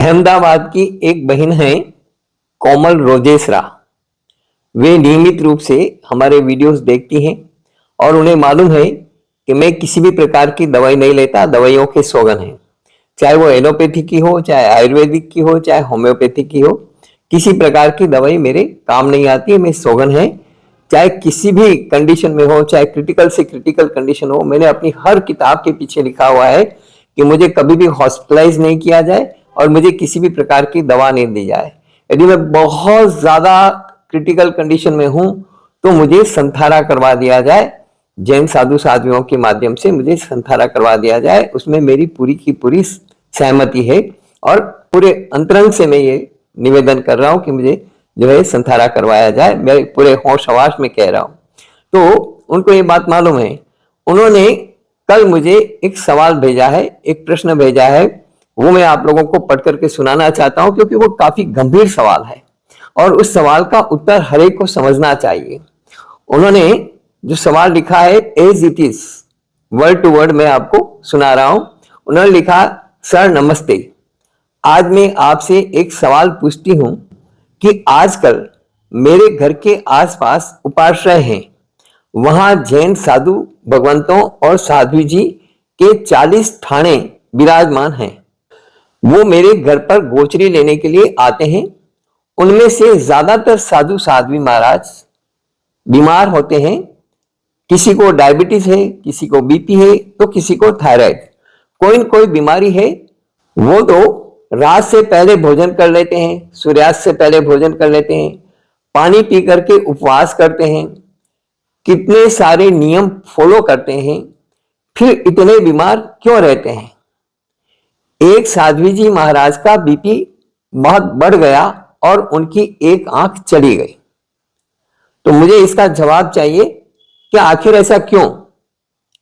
अहमदाबाद की एक बहन है कोमल रोजेसरा। वे नियमित रूप से हमारे वीडियोस देखती हैं और उन्हें मालूम है कि मैं किसी भी प्रकार की दवाई नहीं लेता। दवाइयों के सौगन है, चाहे वो एलोपैथी की हो, चाहे आयुर्वेदिक की हो, चाहे होम्योपैथी की हो। किसी प्रकार की दवाई मेरे काम नहीं आती है। मैं सौगन है, चाहे किसी भी कंडीशन में हो, चाहे क्रिटिकल से क्रिटिकल कंडीशन हो। मैंने अपनी हर किताब के पीछे लिखा हुआ है कि मुझे कभी भी हॉस्पिटलाइज नहीं किया जाए और मुझे किसी भी प्रकार की दवा नहीं दी जाए। यदि मैं बहुत ज्यादा क्रिटिकल कंडीशन में हूं तो मुझे संथारा करवा दिया जाए। जैन साधु साध्वियों के माध्यम से मुझे संथारा करवा दिया जाए। उसमें मेरी पूरी की पूरी सहमति है और पूरे अंतरंग से मैं ये निवेदन कर रहा हूं कि मुझे जो है संथारा करवाया जाए। मैं पूरे होश हवास में कह रहा हूं। तो उनको ये बात मालूम है। उन्होंने कल मुझे एक सवाल भेजा है, एक प्रश्न भेजा है। वो मैं आप लोगों को पढ़ करके सुनाना चाहता हूं क्योंकि वो काफी गंभीर सवाल है और उस सवाल का उत्तर हर एक को समझना चाहिए। उन्होंने जो सवाल लिखा है as it is, word to word मैं आपको सुना रहा हूं। उन्होंने लिखा, सर नमस्ते, आज मैं आपसे एक सवाल पूछती हूं कि आजकल मेरे घर के आसपास उपाश्रय हैं। वहां जैन साधु भगवंतों और साध्वी जी के 40 ठाणे विराजमान हैं। वो मेरे घर पर गोचरी लेने के लिए आते हैं। उनमें से ज्यादातर साधु साध्वी महाराज बीमार होते हैं। किसी को डायबिटीज है, किसी को बीपी है, तो किसी को थायराइड, कोई न कोई बीमारी है। वो तो रात से पहले भोजन कर लेते हैं, सूर्यास्त से पहले भोजन कर लेते हैं, पानी पी करके उपवास करते हैं, कितने सारे नियम फॉलो करते हैं, फिर इतने बीमार क्यों रहते हैं? एक साध्वी जी महाराज का बीपी बहुत बढ़ गया और उनकी एक आंख चली गई। तो मुझे इसका जवाब चाहिए कि आखिर ऐसा क्यों?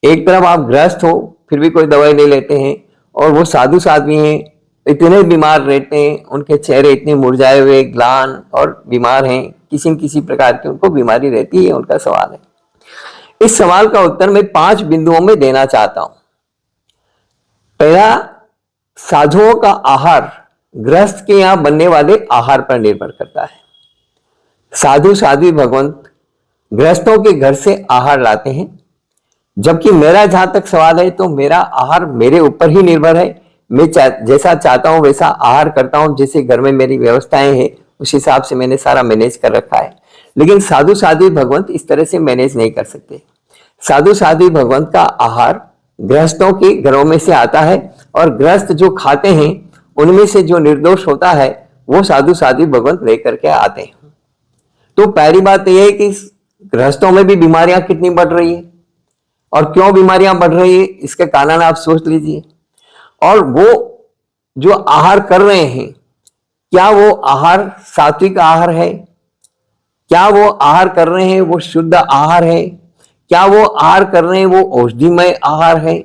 एक तरफ आप गृहस्थ हो फिर भी कोई दवाई नहीं लेते हैं और वो साधु साध्वी हैं, इतने बीमार रहते हैं, उनके चेहरे इतने मुरझाए हुए, ग्लान और बीमार हैं, किसी न किसी प्रकार की उनको बीमारी रहती है। उनका सवाल है। इस सवाल का उत्तर मैं 5 बिंदुओं में देना चाहता हूं। पहला, साधुओं का आहार गृहस्थ के यहां बनने वाले आहार पर निर्भर करता है। साधु साध्वी भगवंत गृहस्थों के घर से आहार लाते हैं, जबकि मेरा जहां तक सवाल है तो मेरा आहार मेरे ऊपर ही निर्भर है। मैं जैसा चाहता हूं वैसा आहार करता हूं। जैसे घर में मेरी व्यवस्थाएं हैं उस हिसाब से मैंने सारा मैनेज कर रखा है। लेकिन साधु साध्वी भगवंत इस तरह से मैनेज नहीं कर सकते। साधु साध्वी भगवंत का आहार गृहस्थों के घरों में से आता है और गृहस्थ जो खाते हैं उनमें से जो निर्दोष होता है वो साधु साध्वी भगवंत लेकर के आते हैं। तो पहली बात यह है कि गृहस्थों में भी बीमारियां कितनी बढ़ रही है और क्यों बीमारियां बढ़ रही है, इसके कारण आप सोच लीजिए। और वो जो आहार कर रहे हैं, क्या वो आहार सात्विक आहार है? क्या वो आहार कर रहे हैं वो शुद्ध आहार है? क्या वो आहार कर रहे हैं वो औषधिमय आहार है?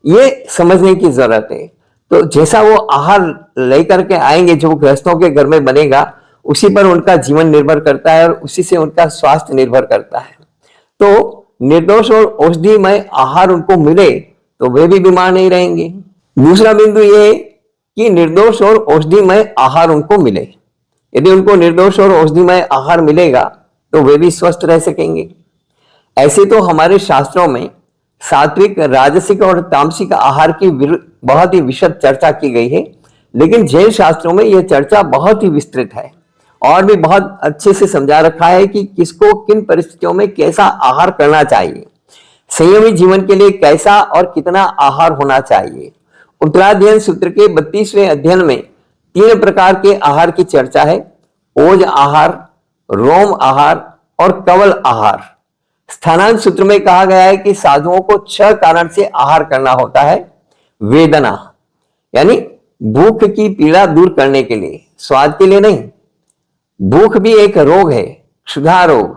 ये समझने की जरूरत है। तो जैसा वो आहार लेकर के आएंगे जो गृहस्थों के घर में बनेगा, उसी पर उनका जीवन निर्भर करता है और उसी से उनका स्वास्थ्य निर्भर करता है। तो निर्दोष और औषधिमय आहार उनको मिले तो वे भी बीमार नहीं रहेंगे। दूसरा बिंदु यह है कि निर्दोष और औषधिमय आहार उनको मिले। यदि उनको निर्दोष और औषधिमय आहार मिलेगा तो वे भी स्वस्थ रह सकेंगे। ऐसे तो हमारे शास्त्रों में सात्विक, राजसिक और तामसिक आहार की बहुत ही विशद चर्चा की गई है, लेकिन जैन शास्त्रों में यह चर्चा बहुत ही विस्तृत है और भी बहुत अच्छे से समझा रखा है कि किसको किन परिस्थितियों में कैसा आहार करना चाहिए, संयमी जीवन के लिए कैसा और कितना आहार होना चाहिए। उत्तराध्ययन सूत्र के 32वें अध्ययन में 3 प्रकार के आहार की चर्चा है: ओज आहार, रोम आहार और कवल आहार। स्थानांत सूत्र में कहा गया है कि साधुओं को 6 कारण से आहार करना होता है। वेदना यानी भूख की पीड़ा दूर करने के लिए, स्वाद के लिए नहीं। भूख भी एक रोग है, क्षुधा रोग।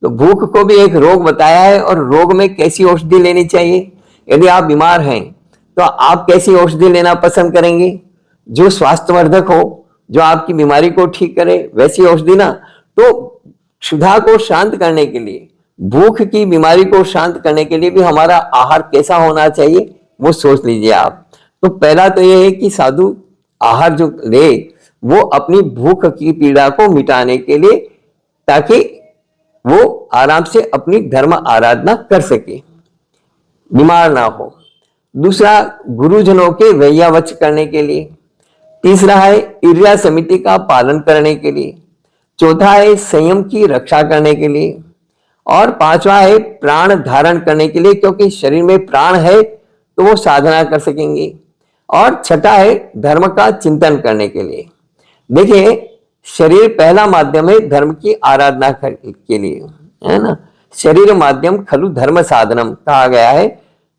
तो भूख को भी एक रोग बताया है और रोग में कैसी औषधि लेनी चाहिए। यदि आप बीमार हैं तो आप कैसी औषधि लेना पसंद करेंगे? जो स्वास्थ्यवर्धक हो, जो आपकी बीमारी को ठीक करे, वैसी औषधि ना। तो क्षुधा को शांत करने के लिए, भूख की बीमारी को शांत करने के लिए भी हमारा आहार कैसा होना चाहिए वो सोच लीजिए आप। तो पहला तो यह है कि साधु आहार जो ले वो अपनी भूख की पीड़ा को मिटाने के लिए, ताकि वो आराम से अपनी धर्म आराधना कर सके, बीमार ना हो। दूसरा, गुरुजनों के वैयावच करने के लिए। तीसरा है ईर्ष्या समिति का पालन करने के लिए। चौथा है संयम की रक्षा करने के लिए। और पांचवा है प्राण धारण करने के लिए, क्योंकि शरीर में प्राण है तो वो साधना कर सकेंगे। और छठा है धर्म का चिंतन करने के लिए। देखिए, शरीर पहला माध्यम है धर्म की आराधना के लिए, है ना। शरीर माध्यम खलु धर्म साधनम कहा गया है।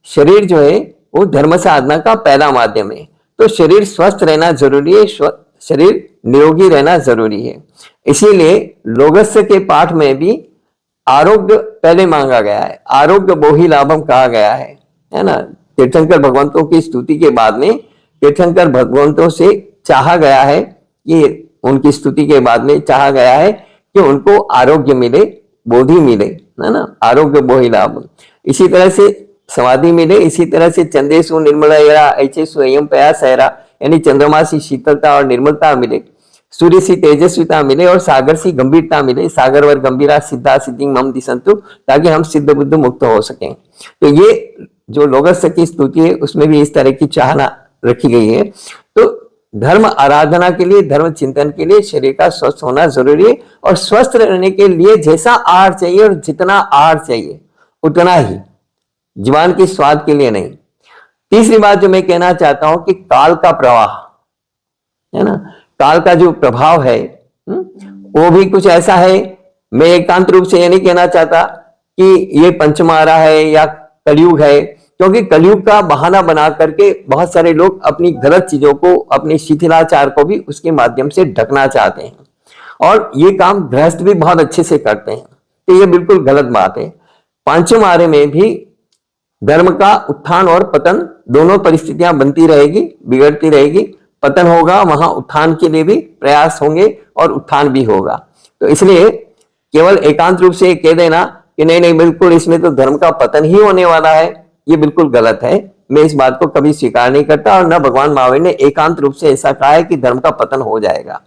शरीर जो है वो धर्म साधना का पहला माध्यम है। तो शरीर स्वस्थ रहना जरूरी है, शरीर निरोगी रहना जरूरी है। इसीलिए लोगस्य के पाठ में भी आरोग्य पहले मांगा गया है, आरोग्य बोहि लाभम कहा गया है ना। तीर्थंकर भगवंतों की स्तुति के बाद में तीर्थंकर भगवंतों से चाहा गया है कि उनकी स्तुति के बाद में चाहा गया है कि उनको आरोग्य मिले, बोधि मिले, है ना, आरोग्य बोहि लाभम। इसी तरह से समाधि मिले, इसी तरह से चंदेशु निर्मलया ऐचेसु एयम पयासैरा, यानी चंद्रमा से शीतलता और निर्मलता मिले, सूर्य से तेजस्विता मिले और सागर से गंभीरता मिले। सागर वर गंभीरा सिद्धा सिद्धि मम दिसंतु, ताकि हम सिद्ध बुद्ध मुक्त हो सकें। तो ये जो लोगस्य की स्तुति है उसमें भी इस तरह की चाहना रखी गई है। तो धर्म आराधना के लिए, धर्म चिंतन के लिए शरीर का स्वस्थ होना जरूरी है। और स्वस्थ रहने के लिए जैसा आहार चाहिए और जितना आहार चाहिए उतना ही, जीवन के स्वाद के लिए नहीं। तीसरी बात जो मैं कहना चाहता हूं कि काल का प्रवाह, है ना, काल का जो प्रभाव है वो भी कुछ ऐसा है। मैं एकांत रूप से ये नहीं कहना चाहता कि ये पंचमारा है या कलयुग है, क्योंकि कलयुग का बहाना बना करके बहुत सारे लोग अपनी गलत चीजों को, अपनी शिथिलाचार को भी उसके माध्यम से ढकना चाहते हैं। और ये काम गृहस्थ भी बहुत अच्छे से करते हैं, तो ये बिल्कुल गलत बात है। पांचों मारे में भी धर्म का उत्थान और पतन दोनों परिस्थितियां बनती रहेगी, बिगड़ती रहेगी। पतन होगा, वहां उत्थान के लिए भी प्रयास होंगे और उत्थान भी होगा। तो इसलिए केवल एकांत रूप से कह देना कि नहीं नहीं बिल्कुल इसमें तो धर्म का पतन ही होने वाला है, ये बिल्कुल गलत है। मैं इस बात को कभी स्वीकार नहीं करता, और न भगवान महावीर ने एकांत रूप से ऐसा कहा है कि धर्म का पतन हो जाएगा।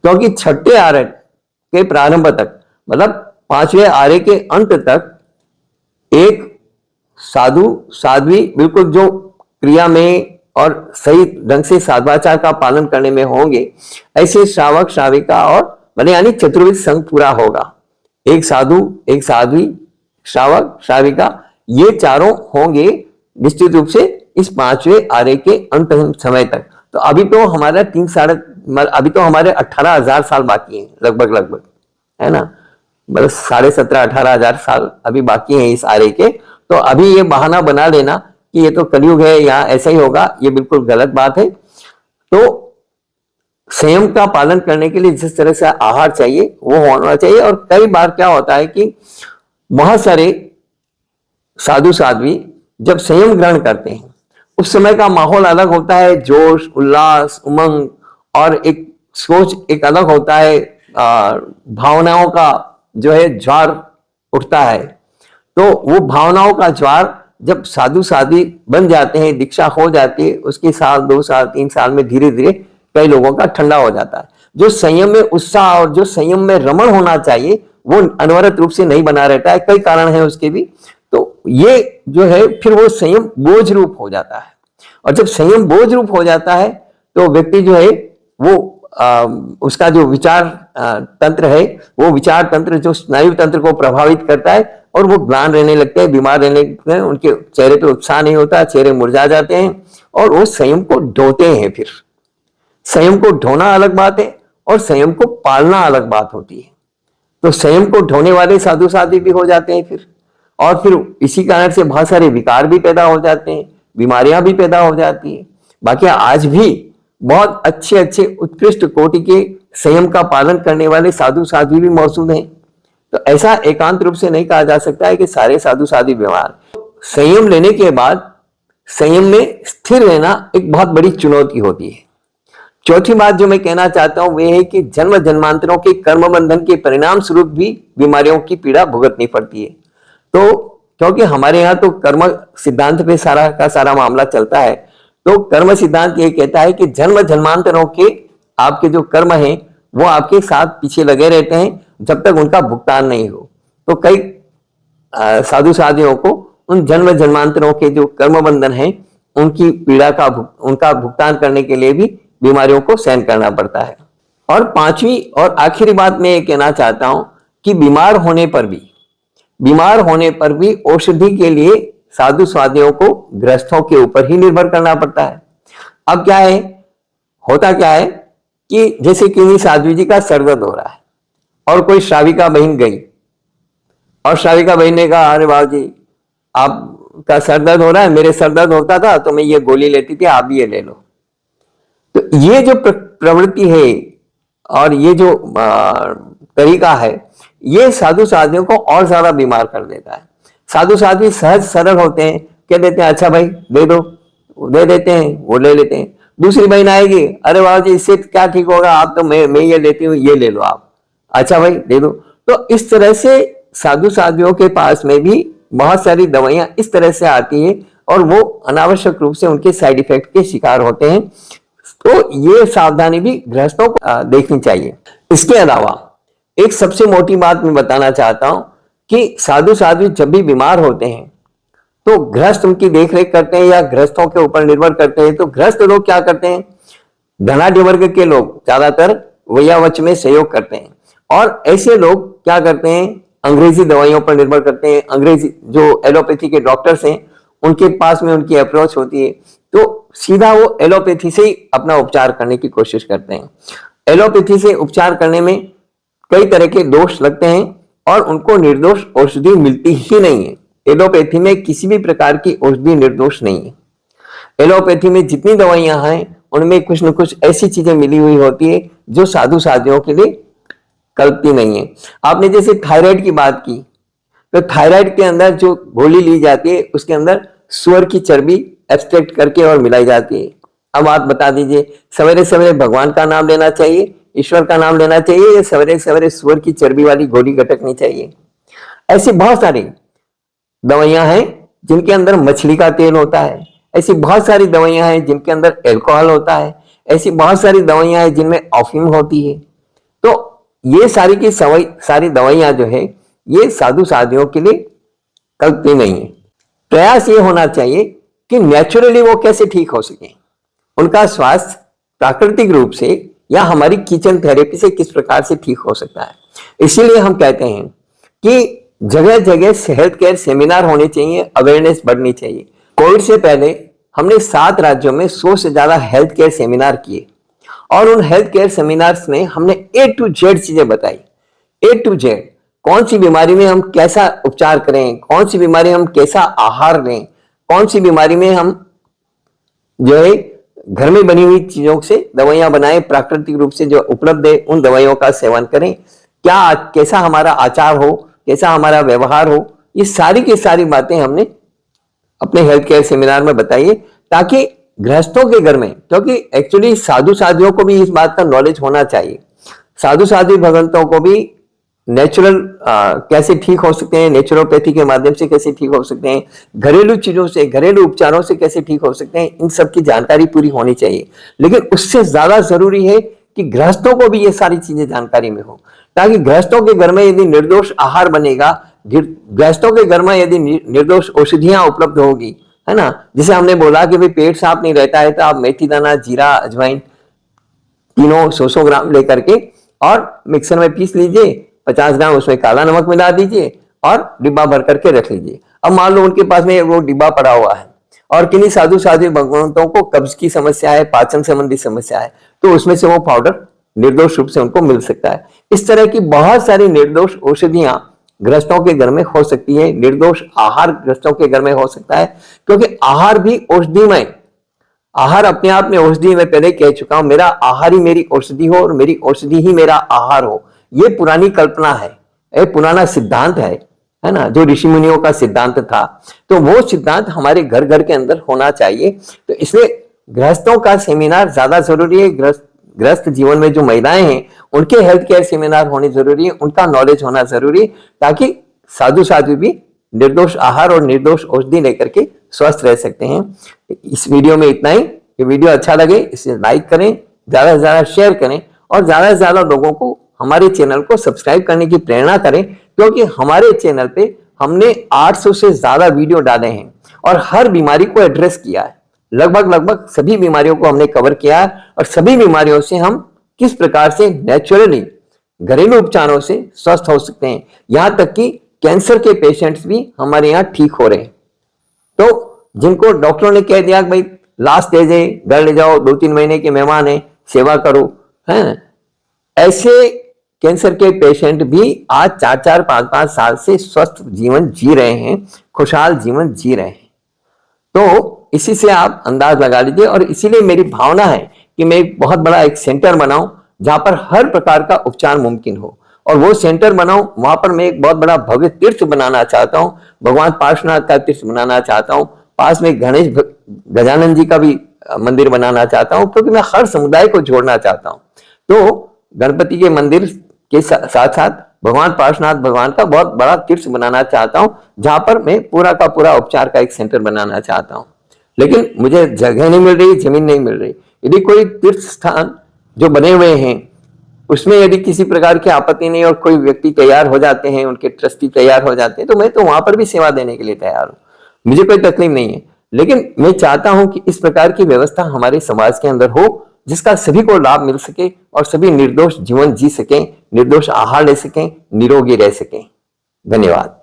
क्योंकि छठे आर्य के प्रारंभ तक, मतलब पांचवें आर्य के अंत तक, एक साधु साध्वी बिल्कुल जो क्रिया में और सही ढंग से साधवाचार का पालन करने में होंगे, ऐसे श्रावक श्राविका और बने यानी चतुर्विध संघ पूरा होगा। एक साधु, एक साध्वी, श्रावक श्राविका, ये चारों होंगे निश्चित रूप से इस पांचवें आर्य के अंत समय तक। तो अभी तो हमारा अभी तो हमारे 18,000 साल बाकी हैं लगभग, है ना, मतलब 17,500-18,000 साल अभी बाकी हैं इस आर्य के। तो अभी ये बहाना बना लेना कि ये तो कलयुग है या ऐसा ही होगा, ये बिल्कुल गलत बात है। तो संयम का पालन करने के लिए जिस तरह से आहार चाहिए वो होना चाहिए। और कई बार क्या होता है कि बहुत सारे साधु साध्वी जब संयम ग्रहण करते हैं उस समय का माहौल अलग होता है, जोश, उल्लास, उमंग, और एक सोच एक अलग होता है, भावनाओं का जो है ज्वार उठता है। तो वो भावनाओं का ज्वार जब साधु साध्वी बन जाते हैं, दीक्षा हो जाती है, उसके साल 2 साल 3 साल में धीरे धीरे कई लोगों का ठंडा हो जाता है। जो संयम में उत्साह और जो संयम में रमण होना चाहिए वो अनवरत रूप से नहीं बना रहता है, कई कारण है उसके भी। तो ये जो है फिर वो संयम बोझ रूप हो जाता है, और जब संयम बोझ रूप हो जाता है तो व्यक्ति जो है वो उसका जो विचार तंत्र है, वो विचार तंत्र जो स्नायु तंत्र को प्रभावित करता है, और वो ग्लान रहने लगते हैं, बीमार रहने लगते हैं, उनके चेहरे पे उत्साह नहीं होता, चेहरे मुरझा जाते हैं, और वो संयम को ढोते हैं। फिर संयम को ढोना अलग बात है और संयम को पालना अलग बात होती है। तो संयम को ढोने वाले साधु साध्वी भी हो जाते हैं फिर, और फिर इसी कारण से बहुत सारे विकार भी पैदा हो जाते हैं, बीमारियां भी पैदा हो जाती है। बाकी आज भी बहुत अच्छे अच्छे उत्कृष्ट कोटि के संयम का पालन करने वाले साधु साध्वी भी मौजूद हैं। तो ऐसा एकांत रूप से नहीं कहा जा सकता है कि सारे साधु साध्वी बीमार। संयम लेने के बाद संयम में स्थिर रहना एक बहुत बड़ी चुनौती होती है। चौथी बात जो मैं कहना चाहता हूं वह है कि जन्म जन्मांतरों के कर्म बंधन के परिणाम स्वरूप भी बीमारियों की पीड़ा भुगतनी पड़ती है। तो क्योंकि हमारे यहाँ तो कर्म सिद्धांत पे सारा का सारा मामला चलता है, तो कर्म सिद्धांत ये कहता है कि जन्म जन्मांतरों के आपके जो कर्म हैं वो आपके साथ पीछे लगे रहते हैं जब तक उनका भुगतान नहीं हो। तो कई साधु साधियों को उन जन्म जन्मांतरों के जो कर्म बंधन है उनकी पीड़ा का उनका भुगतान करने के लिए भी बीमारियों को सहन करना पड़ता है। और पांचवी और आखिरी बात मैं ये कहना चाहता हूं कि बीमार होने पर भी औषधि के लिए साधु साधियों को गृहस्थों के ऊपर ही निर्भर करना पड़ता है। अब क्या है, होता क्या है कि जैसे किन्हीं साधु जी का सर दर्द हो रहा है और कोई श्राविका बहन गई और श्राविका बहन ने कहा, अरे बाबू जी आपका सर दर्द हो रहा है, मेरे सर दर्द होता था तो मैं ये गोली लेती थी, आप भी ये ले लो। तो ये जो प्रवृत्ति है और ये जो तरीका है ये साधु साधियों को और ज्यादा बीमार कर देता है। साधु साधु सहज सरल होते हैं, कह देते हैं अच्छा भाई दे दो, दे देते हैं, वो ले लेते हैं। दूसरी बहन आएगी, अरे बाबू जी इससे क्या ठीक होगा, आप तो मैं ये लेती हूँ, ये ले लो आप, अच्छा भाई दे दो। तो इस तरह से साधु साधियों के पास में भी बहुत सारी दवाइयां इस तरह से आती है और वो अनावश्यक रूप से उनके साइड इफेक्ट के शिकार होते हैं। तो ये सावधानी भी गृहस्थों को देखनी चाहिए। इसके अलावा एक सबसे मोटी बात मैं बताना चाहता हूं कि साधु साधु जब भी बीमार होते हैं तो गृहस्थ उनकी देखरेख करते हैं या गृहस्थों के ऊपर निर्भर करते हैं। तो गृहस्थ लोग क्या करते हैं, धनाढ्य वर्ग के लोग ज्यादातर वयावच में सहयोग करते हैं और ऐसे लोग क्या करते हैं, अंग्रेजी दवाइयों पर निर्भर करते हैं। अंग्रेजी जो एलोपैथी के डॉक्टर्स हैं उनके पास में उनकी अप्रोच होती है तो सीधा वो एलोपैथी से ही अपना उपचार करने की कोशिश करते हैं। एलोपैथी से उपचार करने में कई तरह के दोष लगते हैं और उनको निर्दोष औषधि मिलती ही नहीं है। एलोपैथी में किसी भी प्रकार की औषधि निर्दोष नहीं है। एलोपैथी में जितनी दवाइयां हैं उनमें कुछ न कुछ ऐसी चीजें मिली हुई होती है जो साधु साधियों के लिए कल्पती नहीं है। आपने जैसे थायराइड की बात की तो थायराइड के अंदर जो गोली ली जाती है उसके अंदर सुअर की चर्बी एक्सट्रैक्ट करके और मिलाई जाती है। अब आप बता दीजिए, सवेरे सवेरे भगवान का नाम लेना चाहिए, ईश्वर का नाम लेना चाहिए या सवेरे सवेरे सुअर की चर्बी वाली गोली गटकनी चाहिए? ऐसी बहुत सारी दवाइयां हैं जिनके अंदर मछली का तेल होता है, ऐसी बहुत सारी दवाइयां हैं जिनके अंदर अल्कोहल होता है, ऐसी बहुत सारी दवाइयां हैं जिनमें अफीम होती है। तो ये सारी की सारी दवाइयां जो है ये साधु साधियों के लिए कल्पनीय नहीं है। प्रयास ये होना चाहिए कि नेचुरली वो कैसे ठीक हो सके, उनका स्वास्थ्य प्राकृतिक रूप से या हमारी किचन थेरेपी से किस प्रकार से ठीक हो सकता है। इसीलिए हम कहते हैं कि जगह जगह हेल्थ केयर सेमिनार होने चाहिए, अवेयरनेस बढ़नी चाहिए। कोविड से पहले हमने 7 राज्यों में 100 से ज्यादा हेल्थ केयर सेमिनार किए और उन हेल्थ केयर सेमिनार्स में हमने A to Z चीजें बताई। A to Z, कौन सी बीमारी में हम कैसा उपचार करें, कौन सी बीमारी हम कैसा आहार लें, कौन सी बीमारी में हम जो है घर में बनी हुई चीजों से दवाइयां बनाएं, प्राकृतिक रूप से जो उपलब्ध है उन दवाइयों का सेवन करें, क्या कैसा हमारा आचार हो, कैसा हमारा व्यवहार हो। ये सारी की सारी बातें हमने अपने हेल्थ केयर सेमिनार में बताई है ताकि गृहस्थों के घर में, क्योंकि एक्चुअली साधु साधियों को भी इस बात का नॉलेज होना चाहिए। साधु साधु भगवंतों को भी नेचुरल कैसे ठीक हो सकते हैं, नेचुरोपैथी के माध्यम से कैसे ठीक हो सकते हैं, घरेलू चीजों से, घरेलू उपचारों से कैसे ठीक हो सकते हैं, इन सब की जानकारी पूरी होनी चाहिए। लेकिन उससे ज्यादा जरूरी है कि गृहस्थों को भी ये सारी चीजें जानकारी में हो, ताकि गृहस्थों के घर में यदि निर्दोष आहार बनेगा, गृहस्थों के घर में यदि निर्दोष औषधियां उपलब्ध होगी, है ना, जैसे हमने बोला कि भाई पेट साफ नहीं रहता है तो आप मेथी दाना, जीरा, अजवाइन तीनों 100 ग्राम लेकर के और मिक्सर में पीस लीजिए, 50 ग्राम उसमें काला नमक मिला दीजिए और डिब्बा भर करके रख लीजिए। अब मान लो उनके पास में वो डिब्बा पड़ा हुआ है और किन्हीं साधु साधु भगवंतों को कब्ज की समस्या है, पाचन संबंधी समस्या है, तो उसमें से वो पाउडर निर्दोष रूप से उनको मिल सकता है। इस तरह की बहुत सारी निर्दोष औषधियां गृहस्थों के घर में हो सकती है, निर्दोष आहार गृहस्थों के घर में हो सकता है, क्योंकि आहार भी औषधिमय, आहार अपने आप में औषधि, मैं पहले कह चुका हूं, मेरा आहार ही मेरी औषधि हो और मेरी औषधि ही मेरा आहार हो। ये पुरानी कल्पना है, एक पुराना सिद्धांत है ना, जो ऋषि मुनियों का सिद्धांत था। तो वो सिद्धांत हमारे घर घर के अंदर होना चाहिए। तो इसलिए गृहस्थों का सेमिनार ज्यादा जरूरी है। गृहस्थ जीवन में जो महिलाएं हैं उनके हेल्थ केयर सेमिनार होने जरूरी है, उनका नॉलेज होना जरूरी है, ताकि साधु साधु भी निर्दोष आहार और निर्दोष औषधि लेकर के स्वस्थ रह सकते हैं। इस वीडियो में इतना ही। ये वीडियो अच्छा लगे इसे लाइक करें, ज्यादा से ज्यादा शेयर करें और ज्यादा से ज्यादा लोगों को हमारे चैनल को सब्सक्राइब करने की प्रेरणा करें, क्योंकि हमारे चैनल पे हमने 800 से ज्यादा वीडियो डाले हैं और हर बीमारी को एड्रेस किया है। लगभग सभी बीमारियों को हमने कवर किया है और सभी बीमारियों से हम किस प्रकार से नेचुरली घरेलू उपचारों से स्वस्थ हो सकते हैं, यहां तक कि कैंसर के पेशेंट्स भी हमारे यहाँ ठीक हो रहे हैं। तो जिनको डॉक्टरों ने कह दिया कि भाई लास्ट स्टेज है, घर ले जाओ, 2-3 महीने के मेहमान है, सेवा करो, हैं, ऐसे कैंसर के पेशेंट भी आज 4-4, 5-5 साल से स्वस्थ जीवन जी रहे हैं, खुशहाल जीवन जी रहे हैं। तो इसी से आप अंदाज लगा लीजिए और इसीलिए मेरी भावना है कि मैं एक बहुत बड़ा एक सेंटर बनाऊं जहां पर हर प्रकार का उपचार मुमकिन हो, और वो सेंटर बनाऊं वहां पर मैं एक बहुत बड़ा भव्य तीर्थ बनाना चाहता हूं, भगवान पार्श्वनाथ का तीर्थ बनाना चाहता हूं, पास में गणेश गजानन जी का भी मंदिर बनाना चाहता हूं, क्योंकि मैं हर समुदाय को जोड़ना चाहता हूं। तो गणपति के मंदिर के साथ साथ भगवान पार्श्वनाथ भगवान का बहुत बड़ा तीर्थ बनाना चाहता हूं, जहां पर मैं पूरा का पूरा उपचार का एक सेंटर बनाना चाहता हूं। लेकिन मुझे जगह नहीं मिल रही, जमीन नहीं मिल रही। यदि कोई तीर्थ स्थान जो बने हुए हैं उसमें यदि किसी प्रकार की आपत्ति नहीं और कोई व्यक्ति तैयार हो जाते हैं, उनके ट्रस्टी तैयार हो जाते हैं, तो मैं तो वहां पर भी सेवा देने के लिए तैयार हूं, मुझे कोई तकलीफ नहीं है। लेकिन मैं चाहता हूं कि इस प्रकार की व्यवस्था हमारे समाज के अंदर हो जिसका सभी को लाभ मिल सके और सभी निर्दोष जीवन जी सकें, निर्दोष आहार ले सकें, निरोगी रह सकें। धन्यवाद।